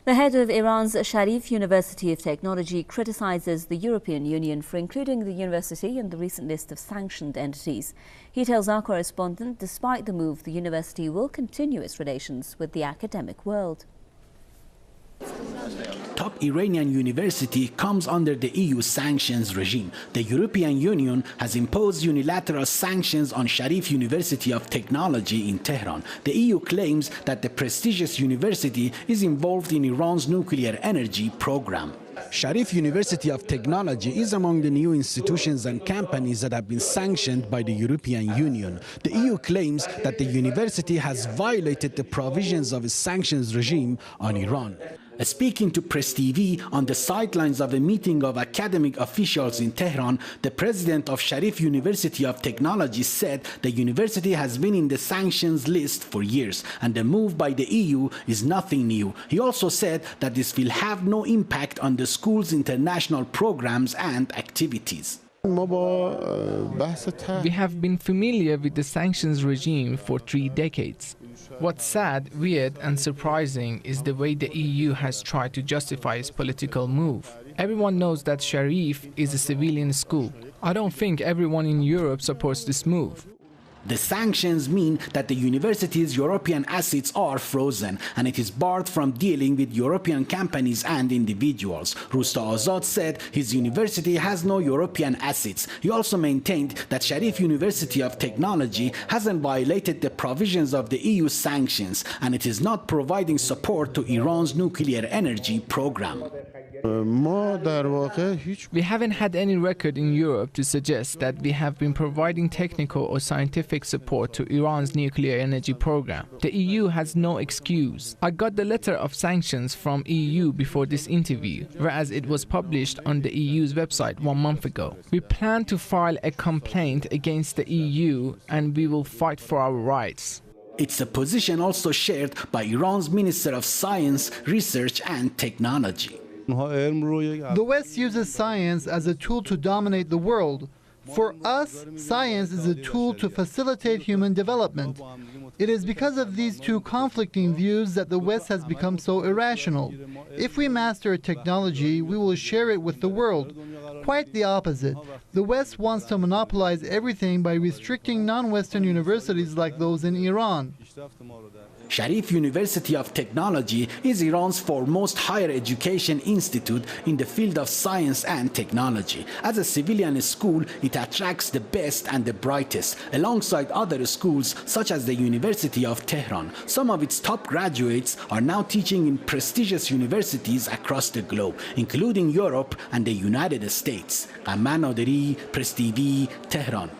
The head of Iran's Sharif University of Technology criticizes the European Union for including the university in the recent list of sanctioned entities. He tells our correspondent, despite the move, the university will continue its relations with the academic world. Top Iranian university comes under the EU sanctions regime. The European Union has imposed unilateral sanctions on Sharif University of Technology in Tehran. The EU claims that the prestigious university is involved in Iran's nuclear energy program. Sharif University of Technology is among the new institutions and companies that have been sanctioned by the European Union. The EU claims that the university has violated the provisions of its sanctions regime on Iran. Speaking to Press TV on the sidelines of a meeting of academic officials in Tehran, the president of Sharif University of Technology said the university has been in the sanctions list for years and the move by the EU is nothing new. He also said that this will have no impact on the school's international programs and activities. We have been familiar with the sanctions regime for 3 decades. What's sad, weird and surprising is the way the EU has tried to justify its political move. Everyone knows that Sharif is a civilian school. I don't think everyone in Europe supports this move. The sanctions mean that the university's European assets are frozen and it is barred from dealing with European companies and individuals. Rusta Azad said his university has no European assets. He also maintained that Sharif University of Technology hasn't violated the provisions of the EU sanctions and it is not providing support to Iran's nuclear energy program. We haven't had any record in Europe to suggest that we have been providing technical or scientific support to Iran's nuclear energy program. The EU has no excuse. I got the letter of sanctions from EU before this interview, whereas it was published on the EU's website 1 month ago. We plan to file a complaint against the EU and we will fight for our rights. It's a position also shared by Iran's Minister of Science, Research and Technology. The West uses science as a tool to dominate the world. For us, science is a tool to facilitate human development. It is because of these two conflicting views that the West has become so irrational. If we master a technology, we will share it with the world. Quite the opposite. The West wants to monopolize everything by restricting non-Western universities like those in Iran. Sharif University of Technology is Iran's foremost higher education institute in the field of science and technology. As a civilian school, it attracts the best and the brightest, alongside other schools such as the University of Tehran. Some of its top graduates are now teaching in prestigious universities across the globe, including Europe and the United States. Aman Naderi, Press TV, Tehran.